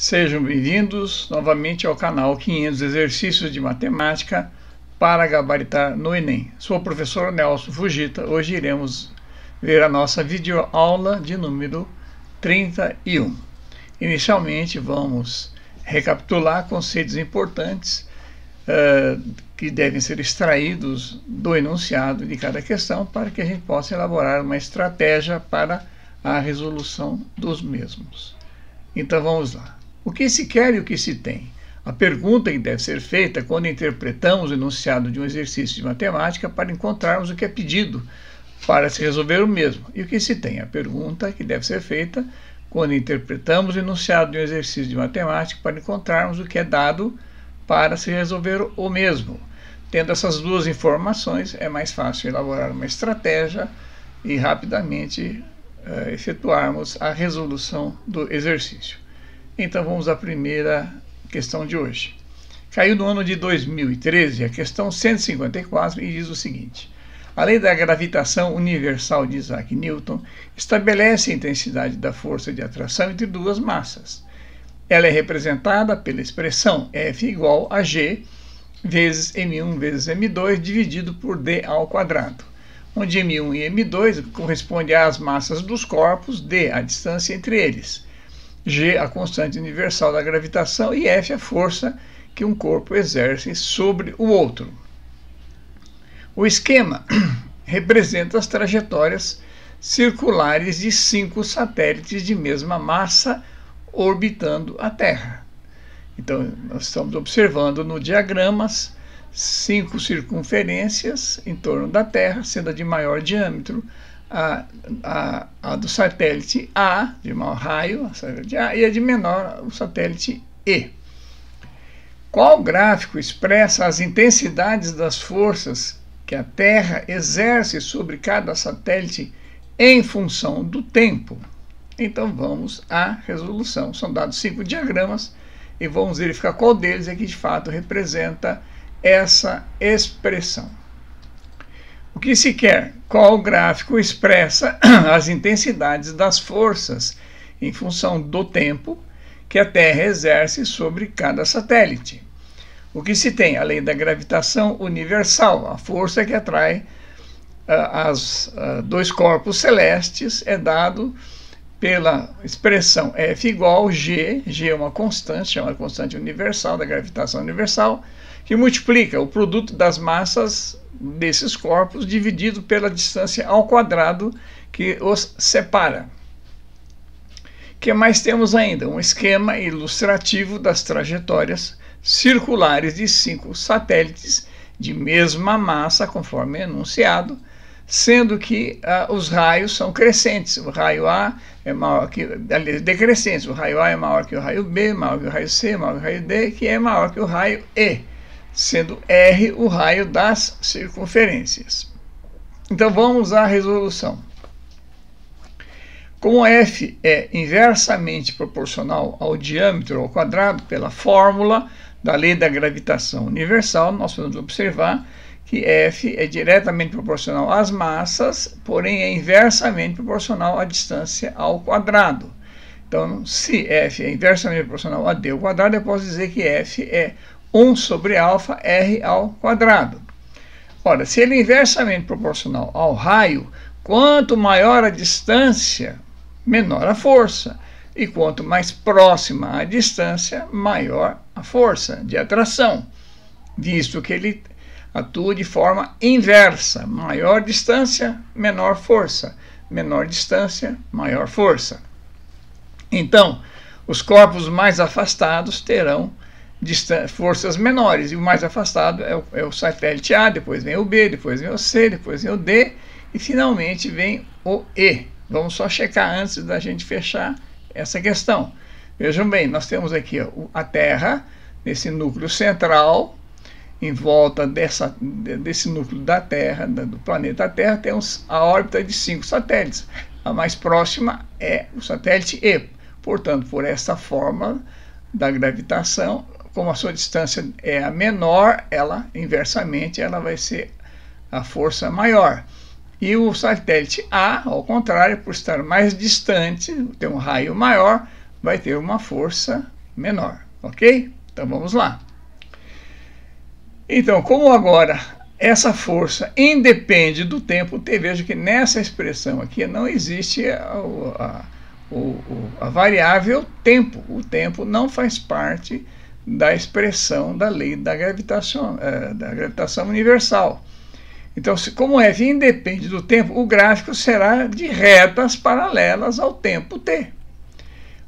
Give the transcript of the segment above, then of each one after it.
Sejam bem-vindos novamente ao canal 500 Exercícios de Matemática para Gabaritar no Enem. Sou o professor Nelson Fujita. Hoje iremos ver a nossa videoaula de número 31. Inicialmente vamos recapitular conceitos importantes que devem ser extraídos do enunciado de cada questão para que a gente possa elaborar uma estratégia para a resolução dos mesmos. Então vamos lá. O que se quer e o que se tem? A pergunta que deve ser feita quando interpretamos o enunciado de um exercício de matemática para encontrarmos o que é pedido para se resolver o mesmo. E o que se tem? A pergunta que deve ser feita quando interpretamos o enunciado de um exercício de matemática para encontrarmos o que é dado para se resolver o mesmo. Tendo essas duas informações, é mais fácil elaborar uma estratégia e rapidamente efetuarmos a resolução do exercício. Então vamos à primeira questão de hoje. Caiu no ano de 2013 a questão 154 e diz o seguinte: a lei da gravitação universal de Isaac Newton estabelece a intensidade da força de atração entre duas massas. Ela é representada pela expressão F igual a G vezes M1 vezes M2 dividido por D ao quadrado, onde M1 e M2 correspondem às massas dos corpos, D a distância entre eles, G a constante universal da gravitação e F a força que um corpo exerce sobre o outro. O esquema representa as trajetórias circulares de 5 satélites de mesma massa orbitando a Terra. Então, nós estamos observando no diagrama 5 circunferências em torno da Terra, sendo a de maior diâmetro a do satélite A, de maior raio, a satélite A, e a de menor, o satélite E. Qual gráfico expressa as intensidades das forças que a Terra exerce sobre cada satélite em função do tempo? Então vamos à resolução. São dados 5 diagramas e vamos verificar qual deles é que de fato representa essa expressão. O que se quer? Qual gráfico expressa as intensidades das forças em função do tempo que a Terra exerce sobre cada satélite? O que se tem? A lei da gravitação universal, a força que atrai dois corpos celestes, é dado pela expressão F igual G, G é uma constante, chamada constante universal, da gravitação universal, que multiplica o produto das massas desses corpos dividido pela distância ao quadrado que os separa. O que mais temos ainda? Um esquema ilustrativo das trajetórias circulares de 5 satélites de mesma massa, conforme enunciado, sendo que os raios são crescentes. O raio A é maior que, decrescentes, o raio A é maior que o raio B, maior que o raio C, maior que o raio D, que é maior que o raio E, sendo R o raio das circunferências. Então vamos à resolução. Como F é inversamente proporcional ao diâmetro ao quadrado pela fórmula da lei da gravitação universal, nós podemos observar que F é diretamente proporcional às massas, porém é inversamente proporcional à distância ao quadrado. Então, se F é inversamente proporcional a D ao quadrado, eu posso dizer que F é 1 sobre alfa R ao quadrado. Ora, se ele é inversamente proporcional ao raio, quanto maior a distância, menor a força. E quanto mais próxima a distância, maior a força de atração, visto que ele atua de forma inversa. Maior distância, menor força. Menor distância, maior força. Então, os corpos mais afastados terão forças menores, e o mais afastado é o satélite A, depois vem o B, depois vem o C, depois vem o D, e finalmente vem o E. Vamos só checar antes da gente fechar essa questão. Vejam bem, nós temos aqui a Terra, nesse núcleo central, em volta desse núcleo da Terra, do planeta Terra, temos a órbita de 5 satélites. A mais próxima é o satélite E. Portanto, por essa fórmula da gravitação, como a sua distância é a menor, inversamente, ela vai ser a força maior. E o satélite A, ao contrário, por estar mais distante, ter um raio maior, vai ter uma força menor, ok? Então vamos lá. Então, como agora essa força independe do tempo t, veja que nessa expressão aqui não existe a variável tempo. O tempo não faz parte da expressão da lei da gravitação universal. Então, como F independe do tempo, o gráfico será de retas paralelas ao tempo t.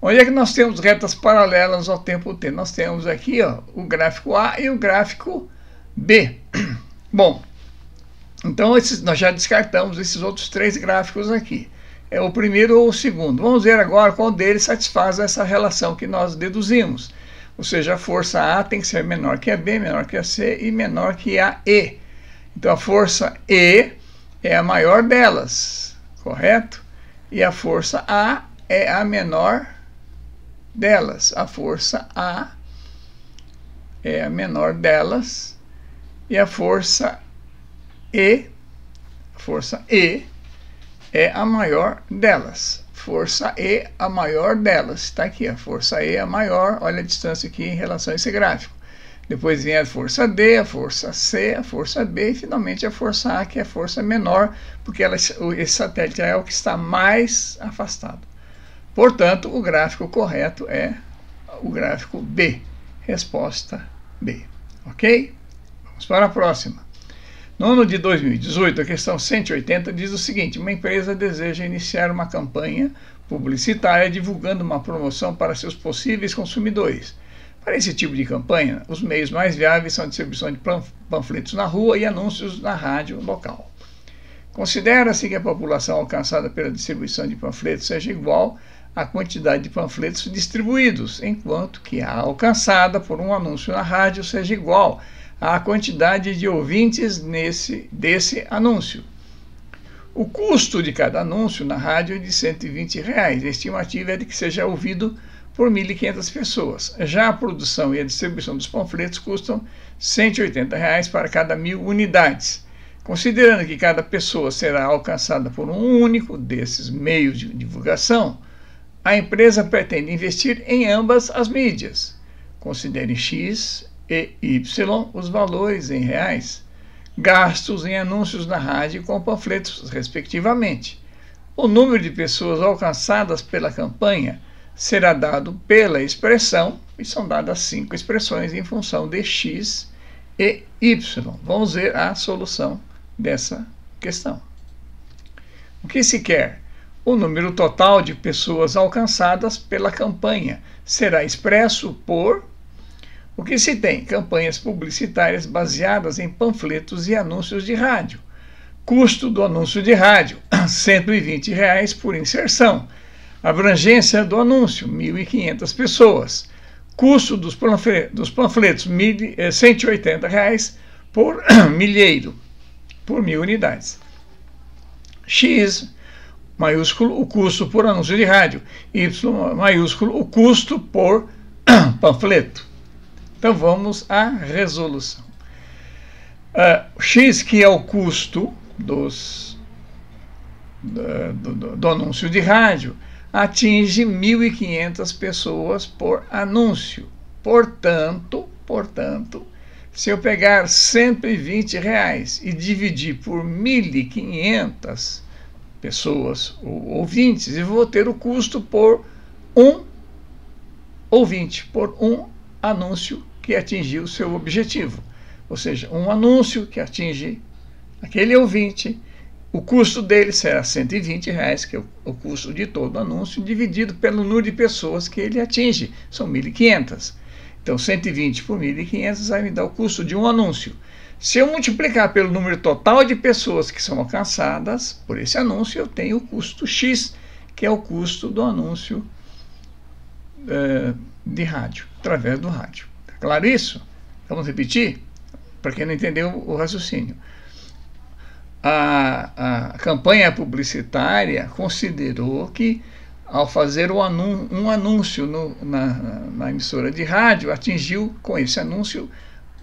Onde é que nós temos retas paralelas ao tempo t? Nós temos aqui, ó, o gráfico A e o gráfico B. Bom, então nós já descartamos esses outros três gráficos aqui. É o primeiro ou o segundo. Vamos ver agora qual deles satisfaz essa relação que nós deduzimos. Ou seja, a força A tem que ser menor que a B, menor que a C e menor que a E. Então a força E é a maior delas, correto? E a força A é a menor delas. A força A é a menor delas e a força E é a maior delas. Força E a maior delas. Está aqui, a força E é a maior. Olha a distância aqui em relação a esse gráfico. Depois vem a força D, a força C, a força B e finalmente a força A, que é a força menor, porque esse satélite é o que está mais afastado. Portanto, o gráfico correto é o gráfico B. Resposta B. Ok? Vamos para a próxima. No ano de 2018, a questão 180 diz o seguinte: uma empresa deseja iniciar uma campanha publicitária divulgando uma promoção para seus possíveis consumidores. Para esse tipo de campanha, os meios mais viáveis são a distribuição de panfletos na rua e anúncios na rádio local. Considera-se que a população alcançada pela distribuição de panfletos seja igual à quantidade de panfletos distribuídos, enquanto que a alcançada por um anúncio na rádio seja igual à quantidade de ouvintes desse anúncio. O custo de cada anúncio na rádio é de R$ 120. A estimativa é de que seja ouvido por 1.500 pessoas. Já a produção e a distribuição dos panfletos custam R$ 180 para cada 1.000 unidades. Considerando que cada pessoa será alcançada por um único desses meios de divulgação, a empresa pretende investir em ambas as mídias. Considere X e Y os valores em reais, gastos em anúncios na rádio com panfletos, respectivamente. O número de pessoas alcançadas pela campanha será dado pela expressão, e são dadas 5 expressões em função de X e Y. Vamos ver a solução dessa questão. O que se quer? O número total de pessoas alcançadas pela campanha será expresso por... O que se tem? Campanhas publicitárias baseadas em panfletos e anúncios de rádio. Custo do anúncio de rádio, R$ 120 por inserção. Abrangência do anúncio, 1.500 pessoas. Custo dos panfletos, R$ 180 por milheiro, por 1.000 unidades. X, maiúsculo, o custo por anúncio de rádio. Y, maiúsculo, o custo por panfleto. Então vamos à resolução. X, que é o custo do anúncio de rádio, atinge 1.500 pessoas por anúncio. Portanto, se eu pegar R$ 120 e dividir por 1.500 pessoas ou ouvintes, eu vou ter o custo por um ouvinte, por um anúncio que atingiu o seu objetivo. Ou seja, um anúncio que atinge aquele ouvinte, o custo dele será R$ 120, que é o custo de todo anúncio, dividido pelo número de pessoas que ele atinge, são 1.500. Então, 120 por 1.500 vai me dar o custo de um anúncio. Se eu multiplicar pelo número total de pessoas que são alcançadas por esse anúncio, eu tenho o custo X, que é o custo do anúncio de rádio, através do rádio. Tá claro isso? Vamos repetir? Para quem não entendeu o raciocínio. A campanha publicitária considerou que, ao fazer um anúncio na emissora de rádio, atingiu com esse anúncio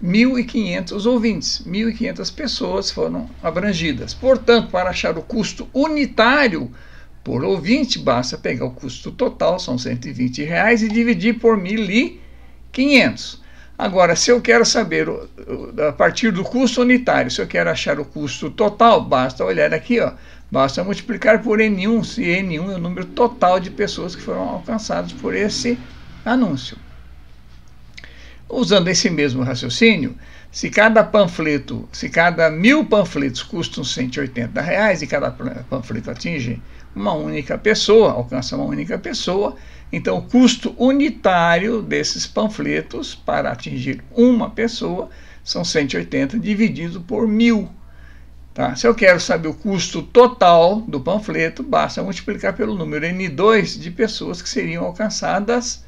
1.500 ouvintes, 1.500 pessoas foram abrangidas. Portanto, para achar o custo unitário por ouvinte, basta pegar o custo total, são R$120, e dividir por 1.500. Agora, se eu quero saber, a partir do custo unitário, se eu quero achar o custo total, basta olhar aqui, ó, basta multiplicar por N1, se N1 é o número total de pessoas que foram alcançadas por esse anúncio. Usando esse mesmo raciocínio, se cada 1.000 panfletos custam R$180 e cada panfleto atinge uma única pessoa, alcança uma única pessoa, então o custo unitário desses panfletos para atingir uma pessoa são 180 dividido por 1.000. Tá? Se eu quero saber o custo total do panfleto, basta multiplicar pelo número N2 de pessoas que seriam alcançadas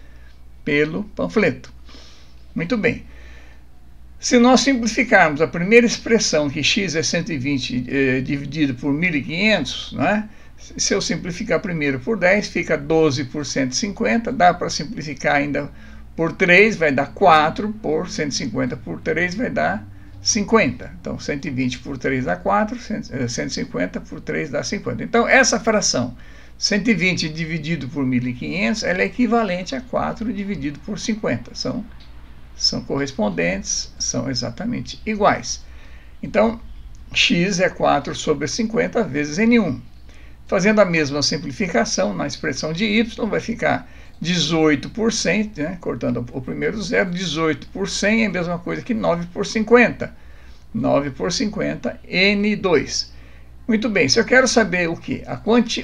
pelo panfleto. Muito bem. Se nós simplificarmos a primeira expressão, que x é 120 dividido por 1.500, né? Se eu simplificar primeiro por 10, fica 12 por 150, dá para simplificar ainda por 3, vai dar 4, por 150 por 3 vai dar 50. Então, 120 por 3 dá 4, 150 por 3 dá 50. Então, essa fração, 120 dividido por 1.500, ela é equivalente a 4 dividido por 50. São correspondentes, são exatamente iguais. Então, x é 4 sobre 50 vezes N1. Fazendo a mesma simplificação na expressão de y, vai ficar 18 por 100, né? Cortando o primeiro zero, 18 por 100 é a mesma coisa que 9 por 50. 9 por 50, N2. Muito bem, se eu quero saber o quê?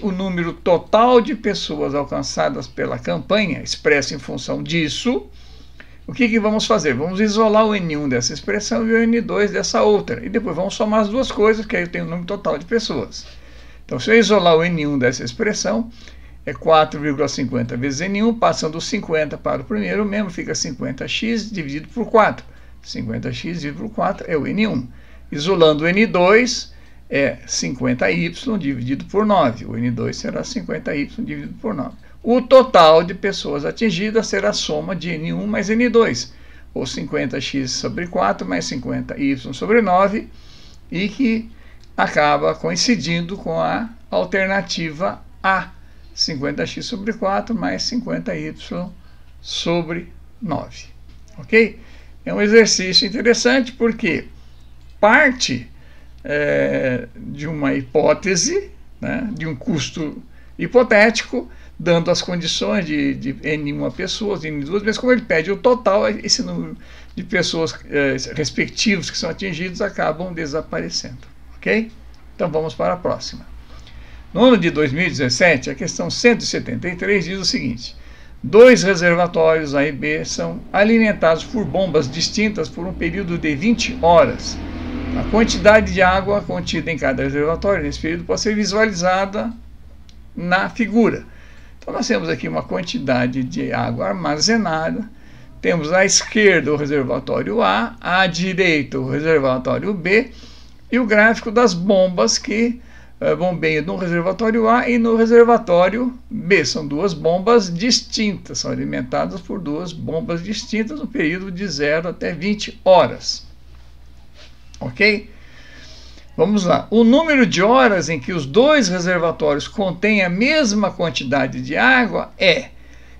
O número total de pessoas alcançadas pela campanha, expresso em função disso, o que vamos fazer? Vamos isolar o N1 dessa expressão e o N2 dessa outra. E depois vamos somar as duas coisas, que aí eu tenho o número total de pessoas. Então, se eu isolar o N1 dessa expressão, é 4,50 vezes N1, passando os 50 para o primeiro membro, fica 50x dividido por 4. 50x dividido por 4 é o N1. Isolando o N2, é 50y dividido por 9. O N2 será 50y dividido por 9. O total de pessoas atingidas será a soma de N1 mais N2, ou 50x sobre 4 mais 50y sobre 9, e que acaba coincidindo com a alternativa A, 50x sobre 4 mais 50y sobre 9. Ok? É um exercício interessante porque parte de uma hipótese, né, de um custo hipotético, dando as condições de N1 pessoas, N2, mas como ele pede o total, esse número de pessoas respectivos que são atingidos acabam desaparecendo. Ok? Então vamos para a próxima. No ano de 2017, a questão 173 diz o seguinte: 2 reservatórios A e B são alimentados por bombas distintas por um período de 20 horas. A quantidade de água contida em cada reservatório nesse período pode ser visualizada na figura. Então nós temos aqui uma quantidade de água armazenada. Temos à esquerda o reservatório A, à direita o reservatório B, e o gráfico das bombas que bombeiam no reservatório A e no reservatório B. São duas bombas distintas, são alimentadas por duas bombas distintas no período de 0 até 20 horas. Ok? Vamos lá. O número de horas em que os dois reservatórios contêm a mesma quantidade de água é...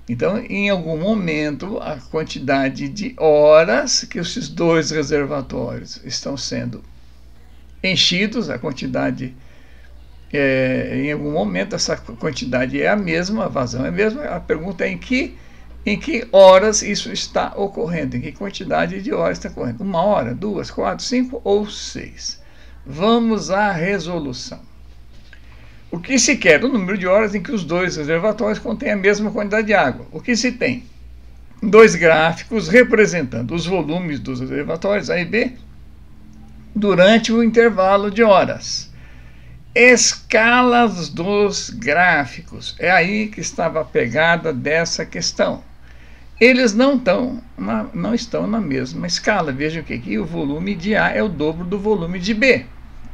Então, em algum momento, a quantidade de horas que esses dois reservatórios estão sendo enchidos, a quantidade, em algum momento, essa quantidade é a mesma, a vazão é a mesma. A pergunta é em que horas isso está ocorrendo, em que quantidade de horas está ocorrendo. 1 hora, 2, 4, 5 ou 6. Vamos à resolução. O que se quer? O número de horas em que os dois reservatórios contêm a mesma quantidade de água. O que se tem? 2 gráficos representando os volumes dos reservatórios A e B durante o intervalo de horas. Escalas dos gráficos. É aí que estava a pegada dessa questão. Eles não estão na mesma escala. Vejam que aqui o volume de A é o dobro do volume de B.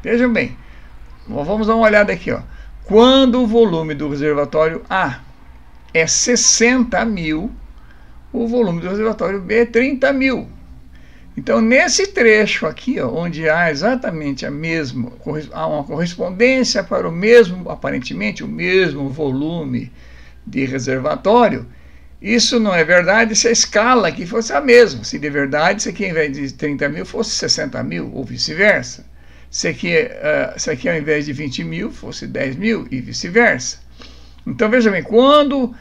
Vejam bem. Vamos dar uma olhada aqui, ó. Quando o volume do reservatório A é 60.000, o volume do reservatório B é 30.000. Então, nesse trecho aqui, ó, onde há exatamente há uma correspondência para o mesmo, aparentemente, o mesmo volume de reservatório, isso não é verdade se a escala aqui fosse a mesma. Se de verdade, se aqui ao invés de 30 mil fosse 60 mil, ou vice-versa. Se aqui ao invés de 20 mil fosse 10 mil, e vice-versa. Então, veja bem, quando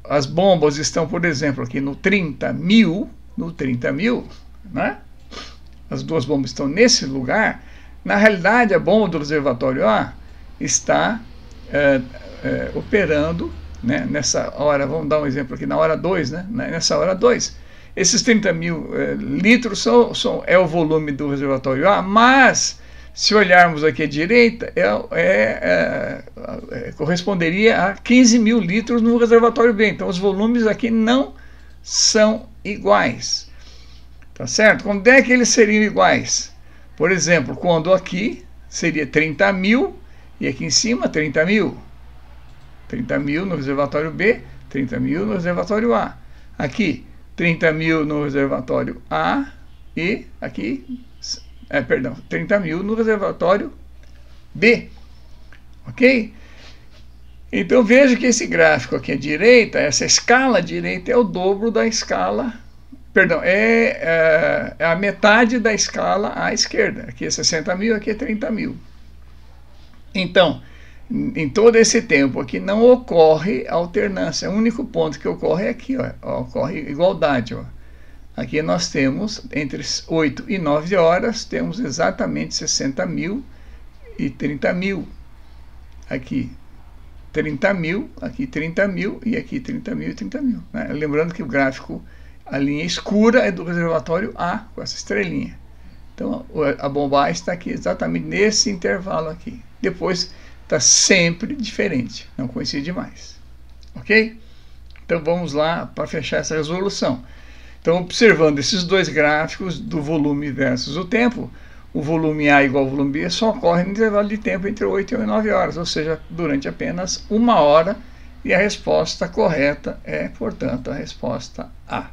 as bombas estão, por exemplo, aqui no 30 mil, né? As duas bombas estão nesse lugar, na realidade a bomba do reservatório A está operando, né, nessa hora, vamos dar um exemplo aqui, na hora 2, né, nessa hora 2. Esses 30 mil litros é o volume do reservatório A, mas se olharmos aqui à direita, corresponderia a 15 mil litros no reservatório B. Então os volumes aqui não são iguais, tá certo? Quando é que eles seriam iguais? Por exemplo, quando aqui seria 30 mil e aqui em cima 30 mil. 30 mil no reservatório B, 30 mil no reservatório A. Aqui, 30 mil no reservatório A e aqui, 30 mil no reservatório B. Ok? Então veja que esse gráfico aqui à direita, essa escala à direita é o dobro da escala, perdão, é a metade da escala à esquerda. Aqui é 60 mil, aqui é 30 mil. Então, em todo esse tempo aqui não ocorre alternância. O único ponto que ocorre é aqui, ó, ocorre igualdade. Ó. Aqui nós temos, entre 8 e 9 horas, temos exatamente 60 mil e 30 mil. Aqui 30 mil, aqui 30 mil e aqui 30 mil e 30 mil. Né? Lembrando que o gráfico, a linha escura é do reservatório A, com essa estrelinha. Então a bomba A está aqui exatamente nesse intervalo aqui. Depois está sempre diferente, não coincide mais. Ok? Então vamos lá para fechar essa resolução. Então, observando esses dois gráficos do volume versus o tempo, o volume A igual ao volume B só ocorre no intervalo de tempo entre 8 e 9 horas, ou seja, durante apenas 1 hora, e a resposta correta é, portanto, a resposta A.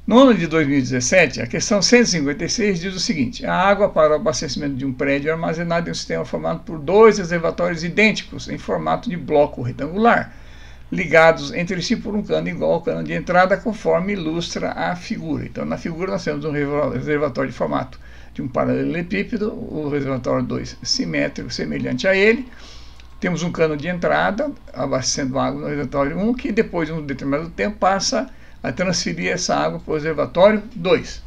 No ano de 2017, a questão 156 diz o seguinte: a água para o abastecimento de um prédio é armazenada em um sistema formado por 2 reservatórios idênticos em formato de bloco retangular, ligados entre si por um cano igual ao cano de entrada, conforme ilustra a figura. Então, na figura nós temos um reservatório de formato de um paralelepípedo, o reservatório 2 simétrico, semelhante a ele. Temos um cano de entrada, abastecendo água no reservatório 1, que depois de um determinado tempo passa a transferir essa água para o reservatório 2.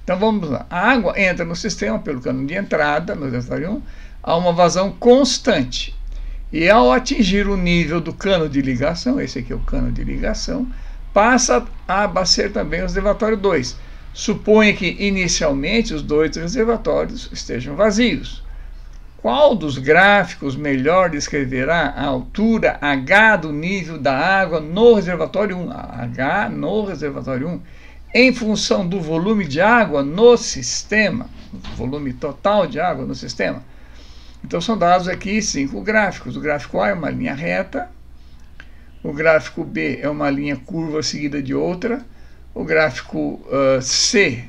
Então vamos lá. A água entra no sistema pelo cano de entrada, no reservatório 1, a uma vazão constante. E ao atingir o nível do cano de ligação, esse aqui é o cano de ligação, passa a abastecer também o reservatório 2. Suponha que inicialmente os 2 reservatórios estejam vazios. Qual dos gráficos melhor descreverá a altura H do nível da água no reservatório 1? H no reservatório 1, em função do volume de água no sistema, volume total de água no sistema. Então são dados aqui 5 gráficos. O gráfico A é uma linha reta, o gráfico B é uma linha curva seguida de outra, o gráfico C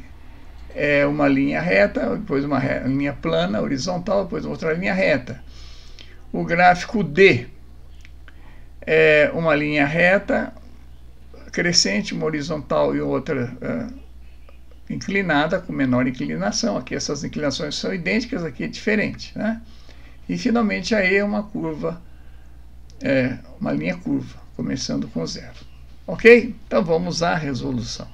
é uma linha reta, depois uma linha plana, horizontal, depois outra linha reta. O gráfico D é uma linha reta, crescente, uma horizontal e outra inclinada, com menor inclinação. Aqui essas inclinações são idênticas, aqui é diferente, né? E finalmente aí é uma curva, uma linha curva, começando com 0. Ok? Então vamos à resolução.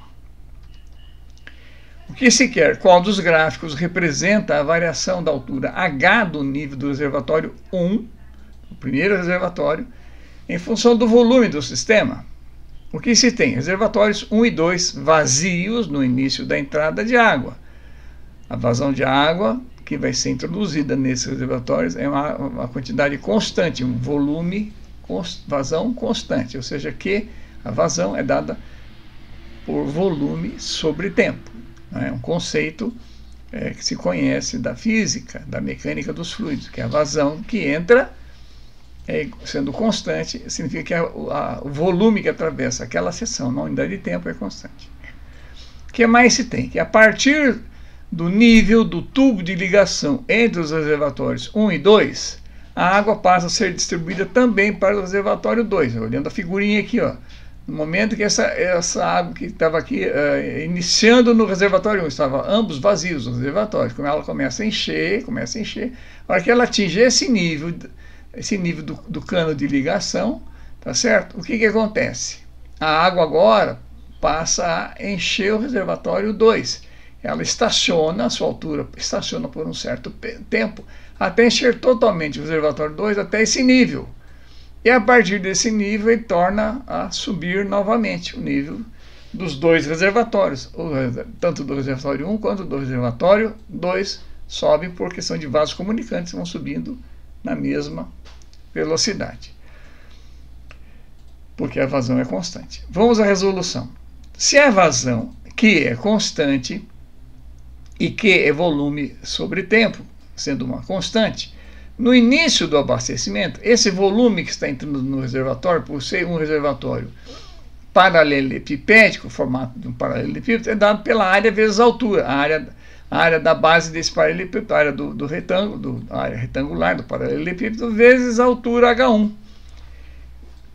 O que se quer? Qual dos gráficos representa a variação da altura H do nível do reservatório 1, o primeiro reservatório, em função do volume do sistema? O que se tem? Reservatórios 1 e 2 vazios no início da entrada de água. A vazão de água que vai ser introduzida nesses reservatórios é uma quantidade constante, um volume, vazão constante, ou seja, que a vazão é dada por volume sobre tempo. É um conceito que se conhece da física, da mecânica dos fluidos, que é a vazão que entra sendo constante, significa que o volume que atravessa aquela seção na unidade de tempo é constante. O que mais se tem? Que a partir do nível do tubo de ligação entre os reservatórios 1 e 2, a água passa a ser distribuída também para o reservatório 2. Olhando a figurinha aqui, ó. No momento que essa água que estava aqui iniciando no reservatório 1, estava ambos vazios os reservatórios. Quando ela começa a encher, a hora que ela atingir esse nível do cano de ligação, tá certo? O que acontece? A água agora passa a encher o reservatório 2. Ela estaciona, a sua altura estaciona por um certo tempo, até encher totalmente o reservatório 2 até esse nível. E a partir desse nível ele torna a subir novamente o nível dos dois reservatórios, tanto do reservatório 1 quanto do reservatório 2 sobem por questão de vasos comunicantes, vão subindo na mesma velocidade, porque a vazão é constante. Vamos à resolução. Se a vazão Q é constante e Q é volume sobre tempo, sendo uma constante, no início do abastecimento, esse volume que está entrando no reservatório, por ser um reservatório paralelepipédico, o formato de um paralelepípedo, é dado pela área vezes a altura, a área da base desse paralelepípedo, a área do retângulo, a área retangular do paralelepípedo, vezes a altura H1.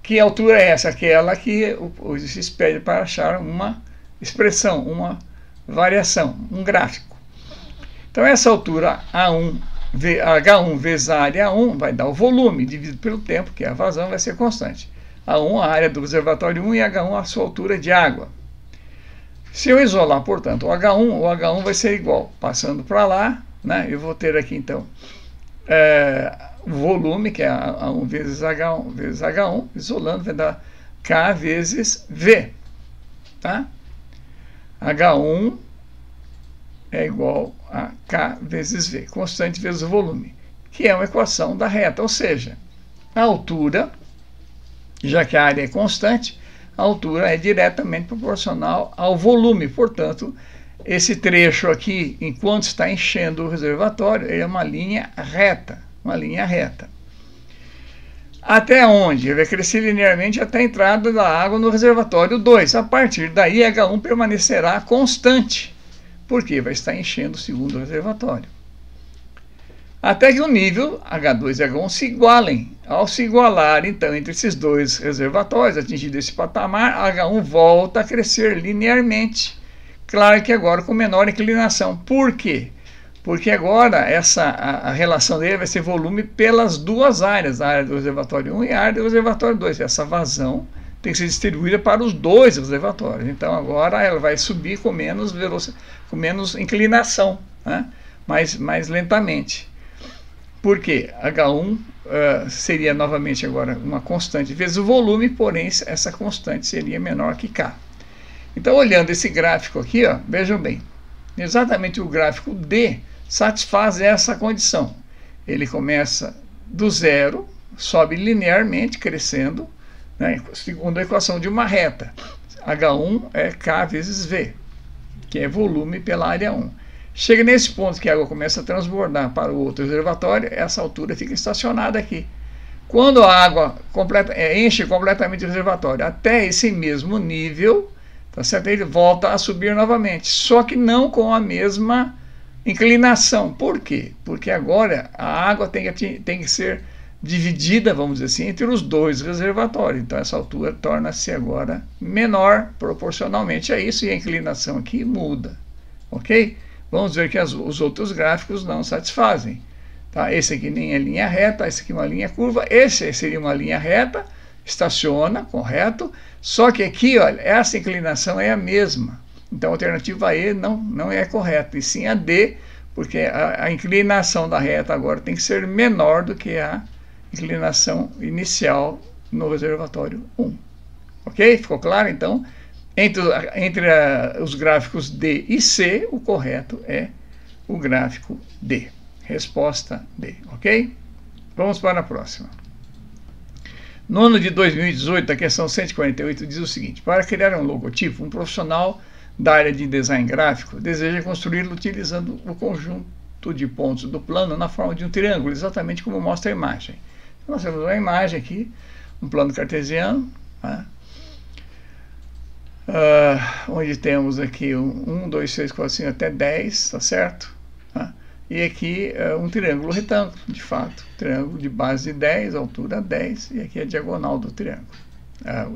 Que altura é essa? Aquela que o exercício pede para achar uma expressão, uma variação, um gráfico. Então, essa altura H1 vezes a área 1 vai dar o volume dividido pelo tempo, que é a vazão, vai ser constante. A1, a área do reservatório 1, e H1, a sua altura de água. Se eu isolar, portanto, o H1 vai ser igual, passando para lá, né, eu vou ter aqui, então, o volume, que é A1 vezes H1, isolando, vai dar K vezes V. Tá? H1 é igual a K vezes V, constante vezes o volume, que é uma equação da reta, ou seja, a altura, já que a área é constante, a altura é diretamente proporcional ao volume. Portanto, esse trecho aqui, enquanto está enchendo o reservatório, é uma linha reta, Até onde? Ele vai crescer linearmente até a entrada da água no reservatório 2. A partir daí, H1 permanecerá constante, porque vai estar enchendo o segundo reservatório. Até que o nível H2 e H1 se igualem. Ao se igualar, então, entre esses dois reservatórios, atingido esse patamar, H1 volta a crescer linearmente. Claro que agora com menor inclinação. Por quê? Porque agora a relação dele vai ser volume pelas duas áreas, a área do reservatório 1 e a área do reservatório 2. Essa vazão tem que ser distribuída para os dois reservatórios. Então agora ela vai subir com menos inclinação, né? mais lentamente. Por quê? H1 seria novamente agora uma constante vezes o volume, porém essa constante seria menor que K. Então, olhando esse gráfico aqui, ó, vejam bem, exatamente o gráfico D satisfaz essa condição. Ele começa do zero, sobe linearmente, crescendo, né, segundo a equação de uma reta. H1 é K vezes V, que é volume pela área 1. Chega nesse ponto que a água começa a transbordar para o outro reservatório, essa altura fica estacionada aqui. Quando a água enche completamente o reservatório até esse mesmo nível, tá certo? Ele volta a subir novamente, só que não com a mesma inclinação. Por quê? Porque agora a água tem que ser dividida, vamos dizer assim, entre os dois reservatórios. Então essa altura torna-se agora menor proporcionalmente a isso e a inclinação aqui muda. Ok? Vamos ver que os outros gráficos não satisfazem. Tá? Esse aqui nem é linha reta, esse aqui é uma linha curva, esse seria uma linha reta, estaciona, correto, só que aqui, olha, essa inclinação é a mesma. Então a alternativa E não é correta, e sim a D, porque a inclinação da reta agora tem que ser menor do que a inclinação inicial no reservatório 1. Ok? Ficou claro? Então, entre os gráficos D e C, o correto é o gráfico D. Resposta D, ok? Vamos para a próxima. No ano de 2018, a questão 148 diz o seguinte: para criar um logotipo, um profissional da área de design gráfico deseja construí-lo utilizando o conjunto de pontos do plano na forma de um triângulo, exatamente como mostra a imagem. Nós temos uma imagem aqui, um plano cartesiano, né? Onde temos aqui 1, 2, 3, 4, 5 até 10, tá certo? E aqui um triângulo retângulo, de fato, triângulo de base de 10, altura 10, e aqui a diagonal do triângulo,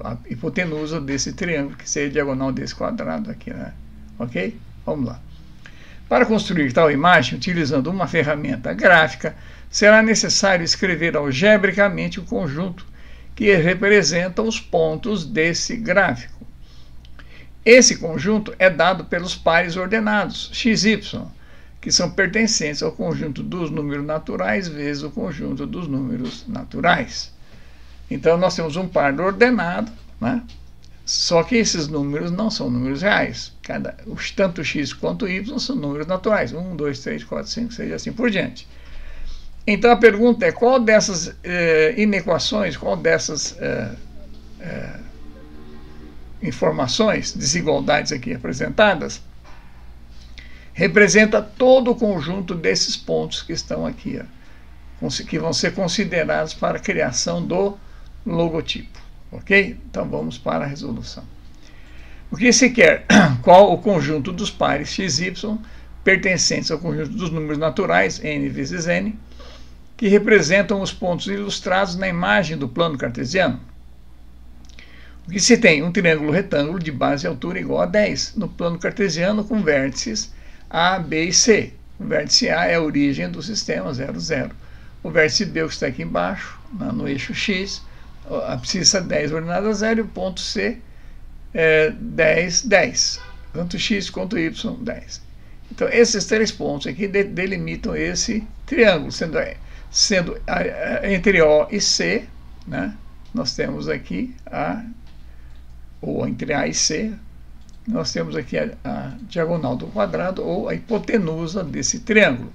a hipotenusa desse triângulo, que seria a diagonal desse quadrado aqui, né? Ok? Vamos lá. Para construir tal imagem, utilizando uma ferramenta gráfica, será necessário escrever algebricamente o conjunto que representa os pontos desse gráfico. Esse conjunto é dado pelos pares ordenados, x, y, que são pertencentes ao conjunto dos números naturais vezes o conjunto dos números naturais. Então, nós temos um par ordenado, né? Só que esses números não são números reais. Tanto x quanto y são números naturais. 1, 2, 3, 4, 5, 6 e assim por diante. Então, a pergunta é qual dessas inequações, qual dessas informações, desigualdades aqui apresentadas, representa todo o conjunto desses pontos que estão aqui, que vão ser considerados para a criação do logotipo. Ok? Então vamos para a resolução. O que se quer? Qual o conjunto dos pares x, y pertencentes ao conjunto dos números naturais, n vezes n, que representam os pontos ilustrados na imagem do plano cartesiano? O que se tem? Um triângulo retângulo de base e altura igual a 10, no plano cartesiano com vértices A, B e C. O vértice A é a origem do sistema, 0, 0. O vértice B, o que está aqui embaixo, no eixo X, a abscissa 10 ordenada a 0, e o ponto C é 10, 10. Tanto X quanto Y, 10. Então, esses três pontos aqui delimitam esse triângulo, sendo entre O e C, né, nós temos aqui ou entre A e C, nós temos aqui a diagonal do quadrado ou a hipotenusa desse triângulo,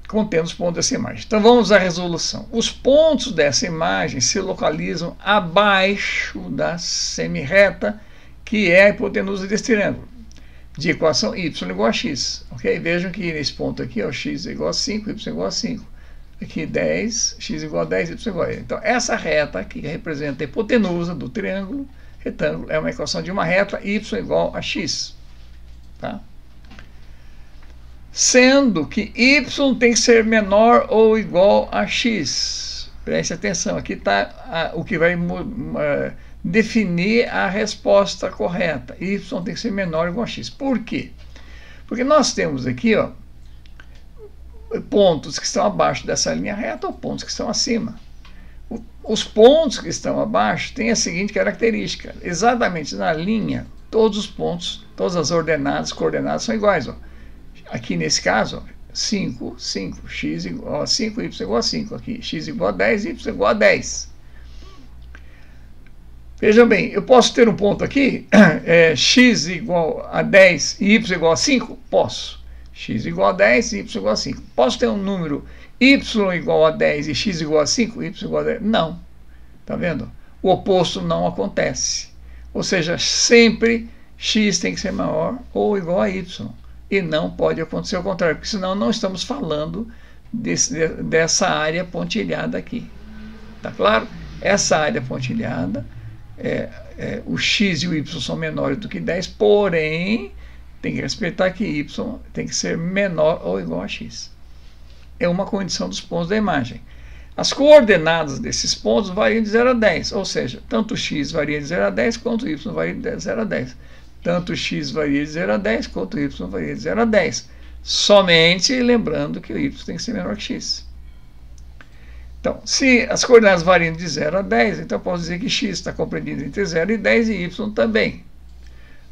contendo os pontos dessa imagem. Então vamos à resolução. Os pontos dessa imagem se localizam abaixo da semirreta, que é a hipotenusa desse triângulo, de equação y igual a x. Ok? Vejam que nesse ponto aqui, ó, x é igual a 5, y é igual a 5. Aqui 10, x igual a 10, y igual a 10. Então essa reta aqui que representa a hipotenusa do triângulo retângulo é uma equação de uma reta, y igual a x. Tá? Sendo que y tem que ser menor ou igual a x. Preste atenção, aqui está o que vai definir a resposta correta. Y tem que ser menor ou igual a x. Por quê? Porque nós temos aqui, ó, pontos que estão abaixo dessa linha reta ou pontos que estão acima. Os pontos que estão abaixo têm a seguinte característica: exatamente na linha, todos os pontos, todas as coordenadas são iguais. Ó. Aqui nesse caso, ó, 5, 5, x igual a 5, y igual a 5. Aqui, x igual a 10, y igual a 10. Vejam bem, eu posso ter um ponto aqui, x igual a 10 e y igual a 5? Posso. X igual a 10 e y igual a 5. Posso ter um número y igual a 10 e x igual a 5? Y igual a 10? Não. Tá vendo? O oposto não acontece. Ou seja, sempre x tem que ser maior ou igual a y. E não pode acontecer o contrário, porque senão não estamos falando dessa área pontilhada aqui. Tá claro? Essa área pontilhada, o x e o y são menores do que 10, porém, tem que respeitar que y tem que ser menor ou igual a x. É uma condição dos pontos da imagem. As coordenadas desses pontos variam de 0 a 10, ou seja, tanto x varia de 0 a 10 quanto y varia de 0 a 10. Tanto x varia de 0 a 10 quanto y varia de 0 a 10. Somente lembrando que o y tem que ser menor que x. Então, se as coordenadas variam de 0 a 10, então eu posso dizer que x está compreendido entre 0 e 10 e y também.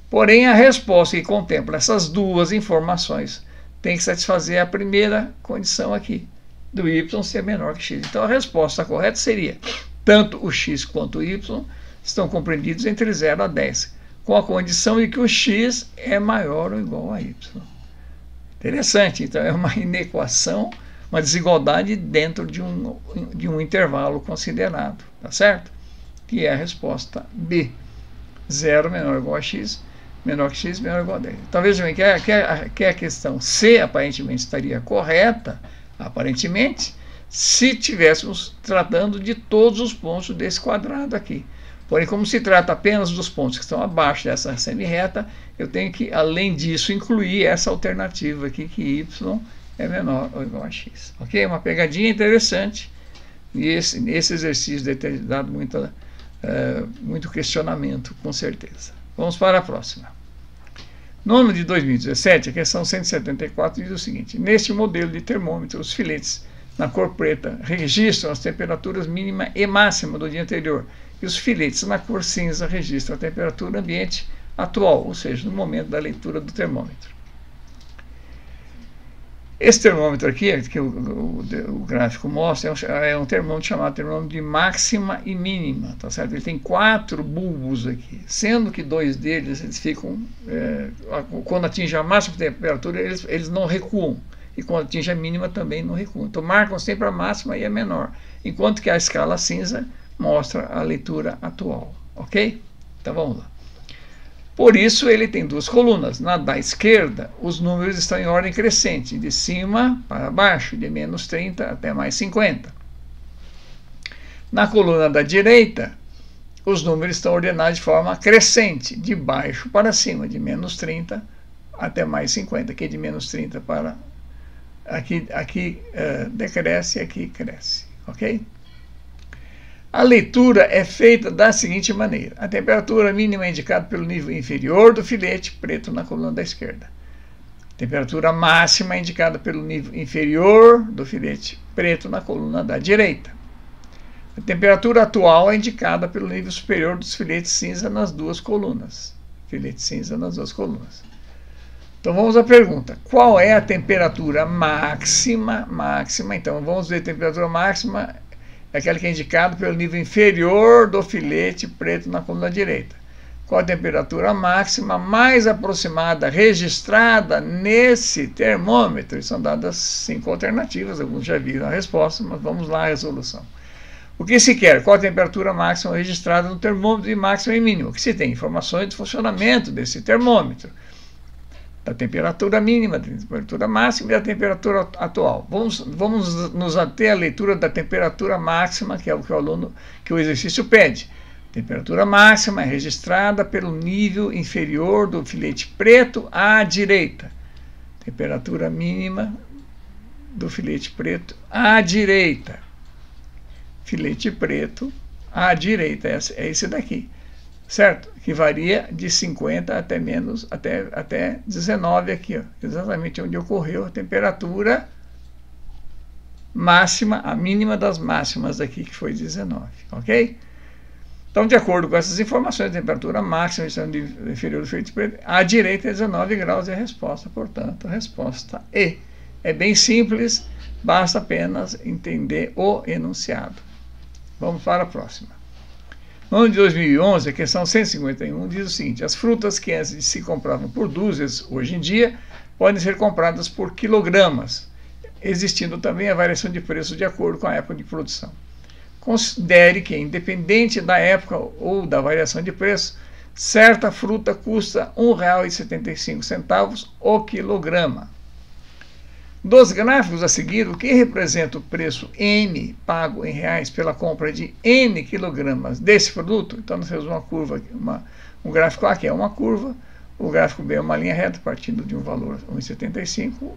Porém, a resposta que contempla essas duas informações tem que satisfazer a primeira condição aqui, do y ser menor que x. Então, a resposta correta seria: tanto o x quanto o y estão compreendidos entre 0 a 10, com a condição de que o x é maior ou igual a y. Interessante, então é uma inequação, uma desigualdade dentro de um intervalo considerado, tá certo? Que é a resposta B. 0 menor ou igual a x, menor que x, menor ou igual a 10. Então vejam bem que a questão C aparentemente estaria correta, aparentemente, se tivéssemos tratando de todos os pontos desse quadrado aqui. Porém, como se trata apenas dos pontos que estão abaixo dessa semi-reta, eu tenho que, além disso, incluir essa alternativa aqui, que y é menor ou igual a x. Ok? Uma pegadinha interessante. E esse exercício deve ter dado muito questionamento, com certeza. Vamos para a próxima. No ano de 2017, a questão 174 diz o seguinte: neste modelo de termômetro, os filetes na cor preta registram as temperaturas mínima e máxima do dia anterior, e os filetes na cor cinza registram a temperatura ambiente atual, ou seja, no momento da leitura do termômetro. Esse termômetro aqui, que o gráfico mostra, é um termômetro chamado termômetro de máxima e mínima, tá certo? Ele tem 4 bulbos aqui, sendo que 2 deles eles ficam, quando atinge a máxima temperatura, eles não recuam, e quando atinge a mínima também não recuam. Então marcam sempre a máxima e a menor, enquanto que a escala cinza mostra a leitura atual, ok? Então vamos lá. Por isso, ele tem 2 colunas. Na da esquerda, os números estão em ordem crescente, de cima para baixo, de menos 30 até mais 50. Na coluna da direita, os números estão ordenados de forma crescente, de baixo para cima, de menos 30 até mais 50, aqui de menos 30 para... Aqui decresce e aqui cresce, ok? A leitura é feita da seguinte maneira: a temperatura mínima é indicada pelo nível inferior do filete preto na coluna da esquerda. A temperatura máxima é indicada pelo nível inferior do filete preto na coluna da direita. A temperatura atual é indicada pelo nível superior dos filetes cinza nas 2 colunas. Filete cinza nas 2 colunas. Então vamos à pergunta: qual é a temperatura máxima? Então vamos ver a temperatura máxima. É aquela que é indicada pelo nível inferior do filete preto na coluna direita. Qual a temperatura máxima mais aproximada registrada nesse termômetro? São dadas 5 alternativas, alguns já viram a resposta, mas vamos lá à resolução. O que se quer? Qual a temperatura máxima registrada no termômetro de máxima e mínima? O que se tem? Informações de funcionamento desse termômetro, da temperatura mínima, da temperatura máxima e da temperatura atual. Vamos nos ater à leitura da temperatura máxima, que é o que o exercício pede. A temperatura máxima é registrada pelo nível inferior do filete preto à direita. Temperatura mínima do filete preto à direita. Filete preto à direita, é esse daqui. Certo? Que varia de 50 até 19 aqui, ó, exatamente onde ocorreu a temperatura máxima, a mínima das máximas aqui, que foi 19, ok? Então, de acordo com essas informações, a temperatura máxima inferior do filete preto à direita é 19 graus, é a resposta, portanto, a resposta E. É bem simples, basta apenas entender o enunciado. Vamos para a próxima. No ano de 2011, a questão 151 diz o seguinte: as frutas que antes se compravam por dúzias, hoje em dia, podem ser compradas por quilogramas, existindo também a variação de preço de acordo com a época de produção. Considere que, independente da época ou da variação de preço, certa fruta custa R$ 1,75 o quilograma. Dos gráficos a seguir, o que representa o preço M pago em reais pela compra de N quilogramas desse produto? Então nós temos uma curva, um gráfico A que é uma curva, o gráfico B é uma linha reta partindo de um valor 1,75,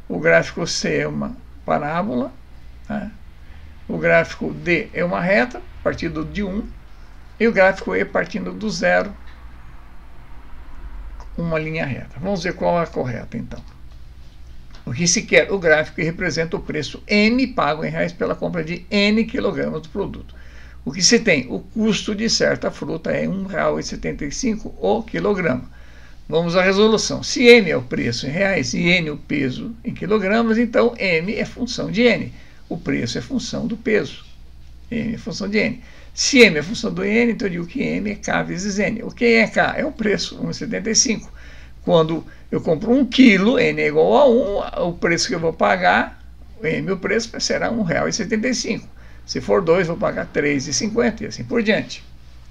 o gráfico C é uma parábola, né? O gráfico D é uma reta partindo de 1 e o gráfico E partindo do 0, uma linha reta. Vamos ver qual é a correta então. O que se quer? O gráfico que representa o preço M pago em reais pela compra de N quilogramas do produto. O que se tem? O custo de certa fruta é R$ 1,75 o quilograma. Vamos à resolução. Se M é o preço em reais e N o peso em quilogramas, então M é função de N. O preço é função do peso. M é função de N. Se M é função do N, então eu digo que M é K vezes N. O que é K? É o preço, 1,75. Quando eu compro 1 quilo, N é igual a 1, o preço que eu vou pagar, M o preço será R$ 1,75. Se for 2, vou pagar R$ 3,50 e assim por diante.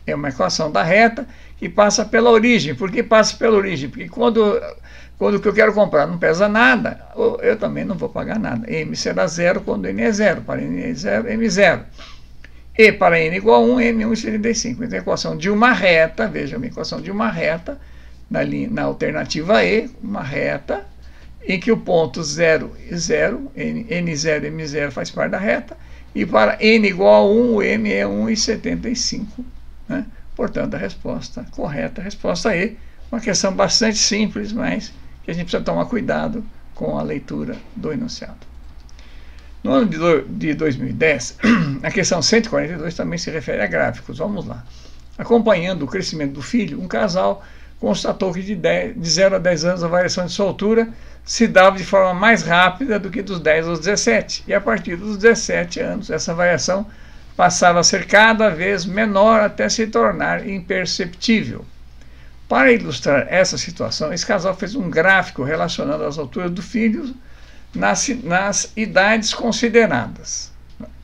É uma equação da reta que passa pela origem. Por que passa pela origem? Porque quando Quando o que eu quero comprar não pesa nada, eu também não vou pagar nada. M será zero quando N é zero. Para N é zero, M zero. E para N igual a 1, M 1,75. Então a equação de uma reta, veja, uma equação de uma reta, na alternativa E, uma reta, em que o ponto 0 e 0, N0 e M0 faz parte da reta, e para N igual a 1, o M é 1,75. Né? Portanto, a resposta correta, a resposta E, uma questão bastante simples, mas que a gente precisa tomar cuidado com a leitura do enunciado. No ano de 2010, a questão 142 também se refere a gráficos. Vamos lá. Acompanhando o crescimento do filho, um casal constatou que de 0 a 10 anos a variação de sua altura se dava de forma mais rápida do que dos 10 aos 17. E a partir dos 17 anos, essa variação passava a ser cada vez menor até se tornar imperceptível. Para ilustrar essa situação, esse casal fez um gráfico relacionando as alturas do filho nas idades consideradas.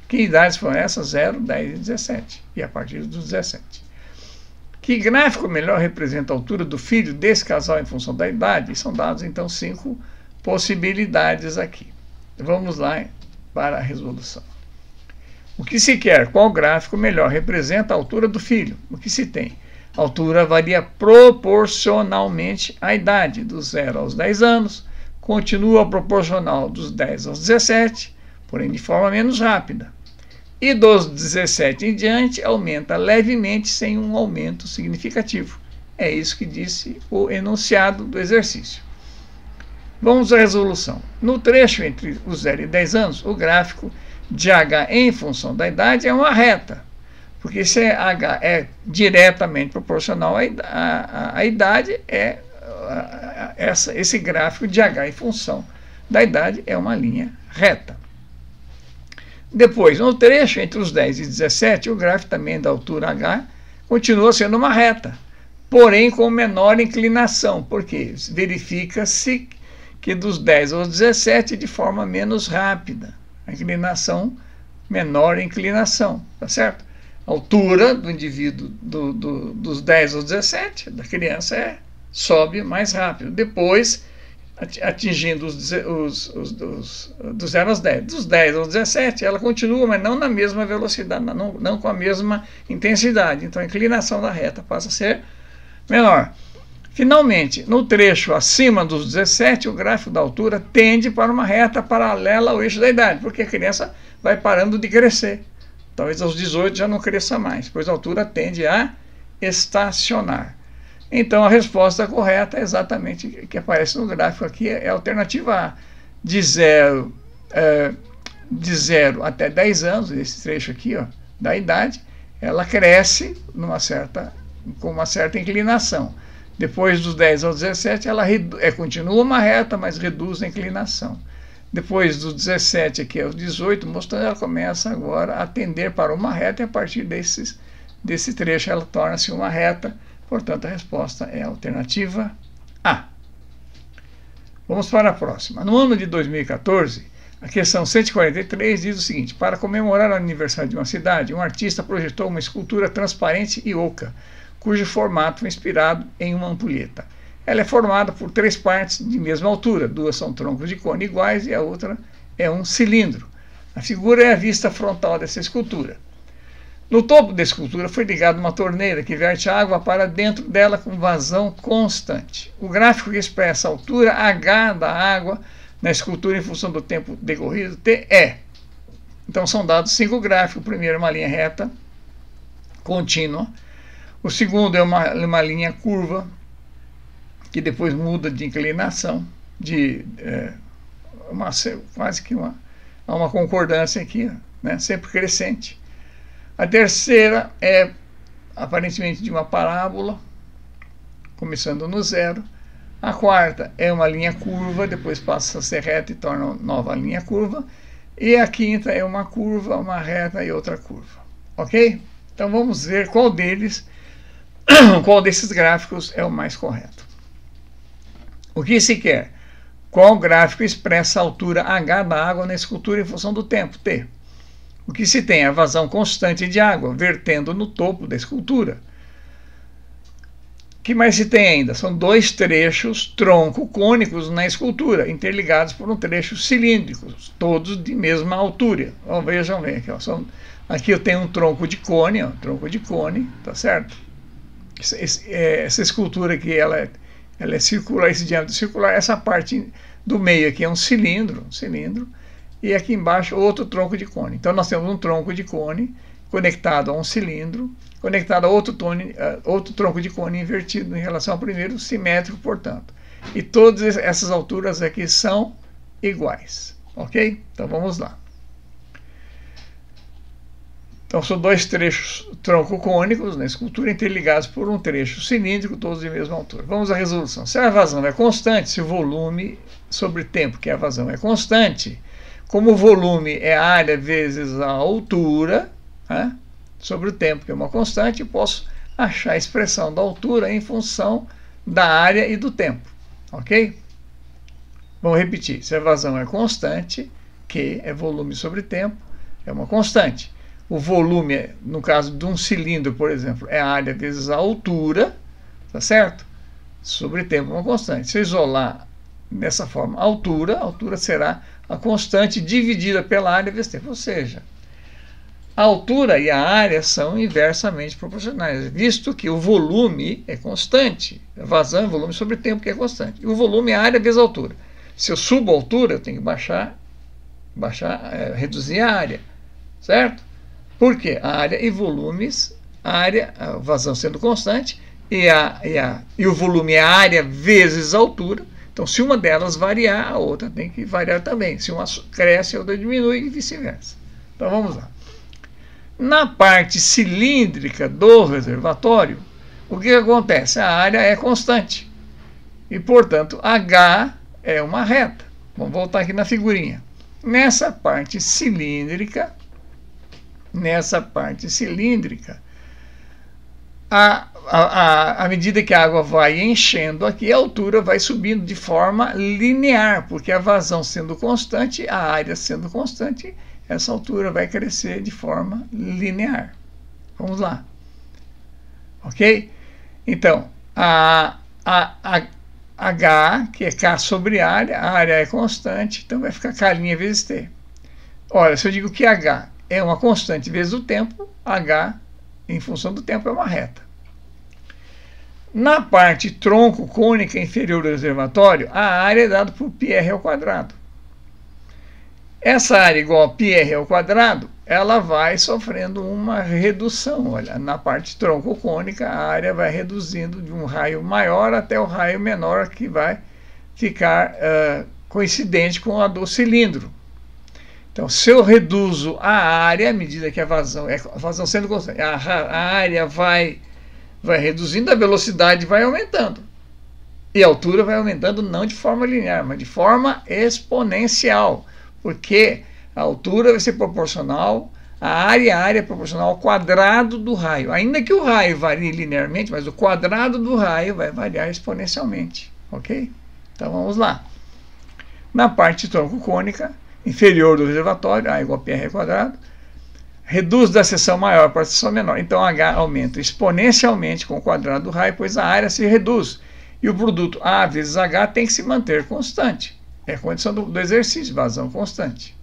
Que idades foram essas? 0, 10 e 17. E a partir dos 17. Que gráfico melhor representa a altura do filho desse casal em função da idade? São dados, então, 5 possibilidades aqui. Vamos lá para a resolução. O que se quer? Qual gráfico melhor representa a altura do filho? O que se tem? A altura varia proporcionalmente à idade, dos 0 aos 10 anos, continua proporcional dos 10 aos 17, porém de forma menos rápida. E dos 17 em diante, aumenta levemente sem um aumento significativo. É isso que disse o enunciado do exercício. Vamos à resolução. No trecho entre os 0 e 10 anos, o gráfico de H em função da idade é uma reta. Porque se H é diretamente proporcional à idade, esse gráfico de H em função da idade é uma linha reta. Depois, no trecho entre os 10 e 17, o gráfico também da altura H continua sendo uma reta, porém com menor inclinação, porque verifica-se que dos 10 aos 17 de forma menos rápida. A inclinação, menor inclinação, tá certo? A altura do indivíduo dos 10 aos 17, da criança, sobe mais rápido. Depois, atingindo dos 0 aos 10. Dos 10 aos 17, ela continua, mas não na mesma velocidade, não com a mesma intensidade. Então, a inclinação da reta passa a ser menor. Finalmente, no trecho acima dos 17, o gráfico da altura tende para uma reta paralela ao eixo da idade, porque a criança vai parando de crescer. Talvez aos 18 já não cresça mais, pois a altura tende a estacionar. Então, a resposta correta é exatamente o que aparece no gráfico aqui, é a alternativa A. De 0 até 10 anos, esse trecho aqui, ó, da idade, ela cresce com uma certa inclinação. Depois dos 10 aos 17, ela continua uma reta, mas reduz a inclinação. Depois dos 17 aqui aos 18, mostrando, ela começa agora a tender para uma reta, e a partir desse trecho ela torna-se uma reta. Portanto, a resposta é a alternativa A. Vamos para a próxima. No ano de 2014, a questão 143 diz o seguinte: para comemorar o aniversário de uma cidade, um artista projetou uma escultura transparente e oca, cujo formato foi inspirado em uma ampulheta. Ela é formada por 3 partes de mesma altura, 2 são troncos de cone iguais e a outra é um cilindro. A figura é a vista frontal dessa escultura. No topo da escultura foi ligada uma torneira que verte água para dentro dela com vazão constante. O gráfico que expressa a altura H da água na escultura em função do tempo decorrido, T é. Então são dados 5 gráficos. O primeiro é uma linha reta, contínua. O segundo é uma linha curva, que depois muda de inclinação, quase que uma concordância aqui, né, sempre crescente. A terceira é aparentemente de uma parábola, começando no 0. A quarta é uma linha curva, depois passa a ser reta e torna uma nova linha curva. E a quinta é uma curva, uma reta e outra curva. Ok? Então vamos ver qual desses gráficos é o mais correto. O que se quer? Qual gráfico expressa a altura H da água na escultura em função do tempo, T? O que se tem? A vazão constante de água, vertendo no topo da escultura. que mais se tem ainda? São dois trechos tronco-cônicos na escultura, interligados por um trecho cilíndrico, todos de mesma altura. Então, vejam bem aqui, ó, aqui eu tenho um tronco de cone, ó, tá certo? Essa escultura aqui, ela é circular, esse diâmetro circular, essa parte do meio aqui é um cilindro, e aqui embaixo outro tronco de cone. Então nós temos um tronco de cone conectado a um cilindro, conectado a outro tronco de cone invertido em relação ao primeiro, simétrico, portanto. E todas essas alturas aqui são iguais, ok? Então vamos lá. Então são dois trechos tronco-cônicos na escultura interligados por um trecho cilíndrico, todos de mesma altura. Vamos à resolução. Se a vazão é constante, se o volume sobre tempo, que é a vazão, é constante, como o volume é a área vezes a altura, né, sobre o tempo, que é uma constante, eu posso achar a expressão da altura em função da área e do tempo, ok? Vamos repetir. Se a vazão é constante, Q é volume sobre tempo, é uma constante. O volume, no caso de um cilindro, por exemplo, é a área vezes a altura, tá certo? Sobre tempo é uma constante. Se eu isolar dessa forma a altura será a constante dividida pela área vezes tempo. Ou seja, a altura e a área são inversamente proporcionais, visto que o volume é constante. A vazão é volume sobre tempo, que é constante. E o volume é a área vezes a altura. Se eu subo a altura, eu tenho que reduzir a área, certo? Por quê? A área e volumes, a vazão sendo constante, e o volume é a área vezes a altura. Então, se uma delas variar, a outra tem que variar também. Se uma cresce, a outra diminui e vice-versa. Então, vamos lá. Na parte cilíndrica do reservatório, o que acontece? A área é constante. E, portanto, H é uma reta. Vamos voltar aqui na figurinha. Nessa parte cilíndrica, à medida que a água vai enchendo aqui, a altura vai subindo de forma linear, porque a vazão sendo constante, a área sendo constante, essa altura vai crescer de forma linear. Vamos lá. Ok? Então, H, que é K sobre a área é constante, então vai ficar K' vezes T. Olha, se eu digo que H é uma constante vezes o tempo, H, em função do tempo, é uma reta. Na parte tronco-cônica inferior do reservatório, a área é dada por πr ao quadrado. Essa área igual a πr ao quadrado, ela vai sofrendo uma redução. Olha, na parte tronco-cônica, a área vai reduzindo de um raio maior até o raio menor, que vai ficar coincidente com a do cilindro. Então, se eu reduzo a área, à medida que a vazão sendo constante, a área vai reduzindo, a velocidade vai aumentando. E a altura vai aumentando não de forma linear, mas de forma exponencial. Porque a altura vai ser proporcional, a área é proporcional ao quadrado do raio. Ainda que o raio varie linearmente, mas o quadrado do raio vai variar exponencialmente. Ok? Então, vamos lá. Na parte tronco-cônica inferior do reservatório, A igual a πr ao quadrado, reduz da seção maior para a seção menor. Então, H aumenta exponencialmente com o quadrado do raio, pois a área se reduz. E o produto A vezes H tem que se manter constante. É a condição do exercício, vazão constante.